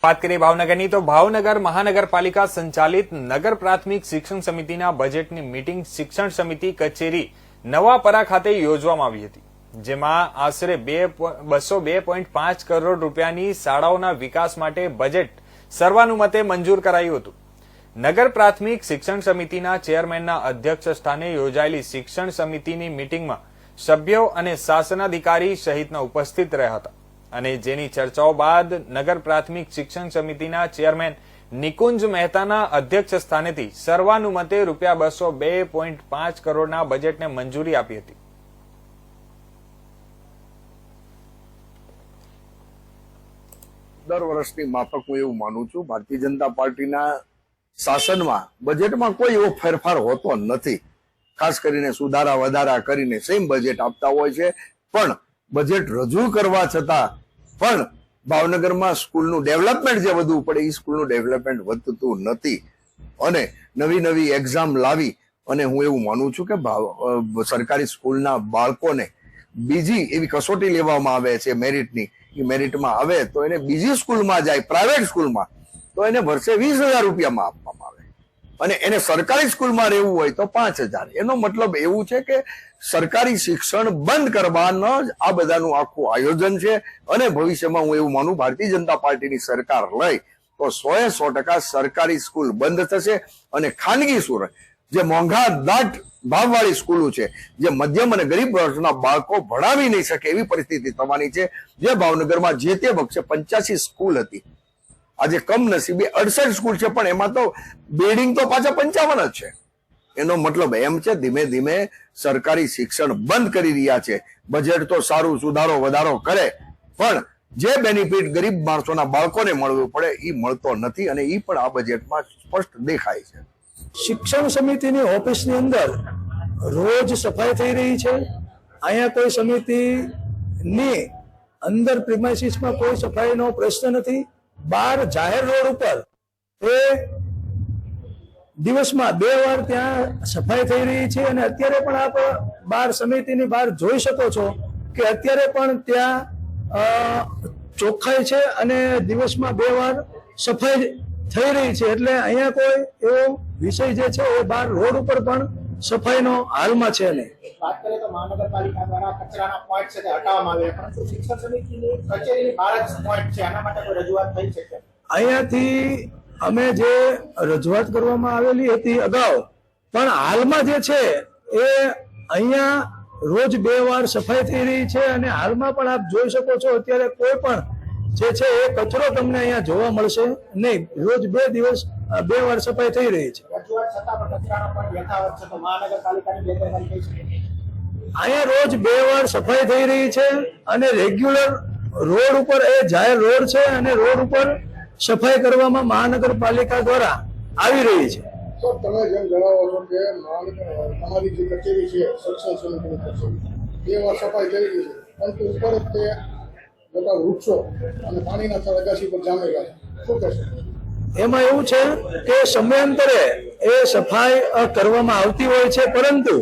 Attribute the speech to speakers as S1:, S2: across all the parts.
S1: बात करिए भावनगरनी तो भावनगर महानगरपालिका संचालित नगर प्राथमिक शिक्षण समितिना बजेटनी मीटिंग शिक्षण समिति कचेरी नवापरा खाते योजवामां आवी हती, जेमां आशरे 202.5 करोड़ रूपियानी शाळाओना विकास माटे बजेट सर्वानुमते मंजूर करायुं हतुं। नगर प्राथमिक शिक्षण समितिना चेरमेनना अध्यक्ष स्थाने योजायेली शिक्षण समितिनी मीटिंगमां सभ्यो अने शासनाधिकारी सहितना उपस्थित रह्या हता અને જેની ચર્ચાઓ બાદ નગર પ્રાથમિક શિક્ષણ સમિતિના ચેરમેન નિકુંજ મહેતાના અધ્યક્ષ સ્થાનેથી સર્વાનુમતે રૂપિયા 202.5 કરોડના બજેટને મંજૂરી આપી હતી।
S2: દર વર્ષની માફક હું એવું માનું છું, ભારતીય જનતા પાર્ટીના શાસનમાં બજેટમાં કોઈ એવો ફેરફાર હોતો નથી। ખાસ કરીને સુધારા વધારા કરીને સેમ બજેટ આપતા હોય છે, પણ બજેટ રજૂ કરવા છતાં પણ ભાવનગરમાં સ્કૂલનું ડેવલપમેન્ટ જે વધવું પડે એ સ્કૂલનું ડેવલપમેન્ટ વધતું નથી અને નવી નવી એક્ઝામ લાવી અને હું એવું માનું છું કે સરકારી સ્કૂલના બાળકોને બીજી એવી કસોટી લેવામાં આવે છે મેરિટની, એ મેરિટમાં આવે તો એને બીજી સ્કૂલમાં જાય, પ્રાઇવેટ સ્કૂલમાં, તો એને વર્ષે 20,000 રૂપિયામાં આપવામાં આવે અને એને સરકારી સ્કૂલમાં રહેવું હોય તો 5,000। એનો મતલબ એવું છે કે સરકારી શિક્ષણ બંધ કરવાનો જ આ બધાનું આખું આયોજન છે અને ભવિષ્યમાં હું એવું માનું ભારતીય જનતા પાર્ટીની સરકાર લઈ તો 100% સરકારી સ્કૂલ બંધ થશે અને ખાનગી સ્કૂલ જે મોંઘા દાટ ભાવવાળી સ્કૂલો છે, જે મધ્યમ અને ગરીબ વર્ગના બાળકો ભણાવી નહીં શકે એવી પરિસ્થિતિ થવાની છે। જે ભાવનગરમાં જે તે વખતે 85 સ્કૂલ હતી, આજે કમનસીબે 68 સ્કૂલ છે, પણ એમાં તો બિલ્ડિંગ તો પાછા 55 જ છે। એનો મતલબ એમ છે ધીમે ધીમે સરકારી શિક્ષણ બંધ કરી રહ્યા છે। બજેટ તો સારું સુધારો વધારો કરે, પણ જે બેનિફિટ ગરીબ માણસોના બાળકોને મળવું પડે એ મળતો નથી અને એ પણ આ બજેટમાં સ્પષ્ટ દેખાય છે।
S3: શિક્ષણ સમિતિની ઓફિસની અંદર રોજ સફાઈ થઈ રહી છે। અહીંયા કોઈ સમિતિની અંદર પ્રિમાઇસીસમાં કોઈ સફાઈનો પ્રશ્ન નથી। બહાર જાહેર રોડ ઉપર એ દિવસમાં 2 વાર ત્યાં સફાઈ થઈ રહી છે અને અત્યારે પણ આપ બહાર સમિતિની બહાર જોઈ શકો છો કે અત્યારે પણ ત્યાં ચોખ્ખાઈ છે અને દિવસમાં 2 વાર સફાઈ થઈ રહી છે। એટલે અહીંયા કોઈ એવો વિષય જે છે એ બહાર રોડ ઉપર પણ સફાઈનો હાલમાં છે નહીં।
S4: વાત કરીએ તો મહાનગરપાલિકા દ્વારા કચરાના પોઈન્ટ છે તે હટાવવામાં આવે, પરંતુ શિક્ષણ સમિતિની કચેરીની બહાર જ પોઈન્ટ છે, આના માટે કોઈ રજૂઆત થઈ છે?
S3: અહીંયાથી અમે જે રજૂઆત કરવામાં આવેલી હતી અગાઉ, પણ હાલમાં જે છે એ અહીંયા રોજ 2 વાર સફાઈ થઈ રહી છે અને હાલમાં પણ આપ જોઈ શકો છો અત્યારે કોઈ પણ જે છે એ કચરો તમને અહીંયા જોવા મળશે નહીં। રોજ 2 વાર સફાઈ થઈ રહી છે।
S4: રજૂઆત છતાં પણ કચરાનો પોઈન્ટ યથાવત છે, તો મહાનગરપાલિકાની બેદરકારી કહી શકે?
S3: અહીંયા રોજ 2 વાર સફાઈ થઈ રહી છે અને રેગ્યુલર રોડ ઉપર એ જાહેર રોડ છે અને રોડ ઉપર સફાઈ કરવામાં મહાનગરપાલિકા દ્વારા આવી રહી છે।
S5: તો તમે જેમ જણાવો છો કે તમારી જે કચેરી છે શિક્ષણ સમિતિની કચેરી 2 વાર સફાઈ થઈ રહી છે, પરંતુ ઉપર જ તે બધા વૃક્ષો અને પાણીના તળ અગાસી પર જામેલા છે, શું કહેશો?
S3: એમાં એવું છે કે સમયાંતરે એ સફાઈ કરવામાં આવતી હોય છે, પરંતુ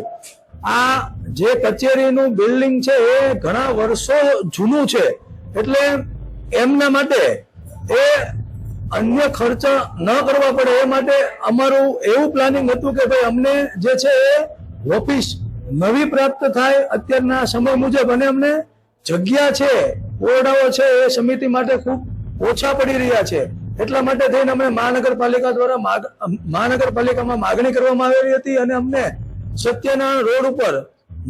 S3: આ જે કચેરીનું બિલ્ડિંગ છે એ ઘણા વર્ષો જૂનું છે, એટલે એમના માટે એ અન્ય ખર્ચ ન કરવા પડે એ માટે અમારું એવું પ્લાનિંગ હતું કે ભાઈ અમને જે છે એ ઓફિસ નવી પ્રાપ્ત થાય અત્યારના સમય મુજબ, અને અમને જગ્યા છે, ઓરડાઓ છે એ સમિતિ માટે ખૂબ ઓછા પડી રહ્યા છે। એટલા માટે થઈને અમે મહાનગરપાલિકા દ્વારા મહાનગરપાલિકામાં માગણી કરવામાં આવેલી હતી અને અમને સત્યનારાયણ રોડ ઉપર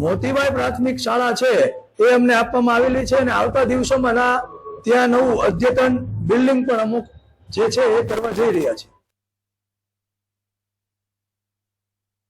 S3: મોતીબાઈ પ્રાથમિક શાળા છે એ અમને આપવામાં આવેલી છે અને આવતા દિવસોમાં ત્યાં નવું અદ્યતન બિલ્ડિંગ પણ અમુક જે છે એ કરવા જઈ રહ્યા છે।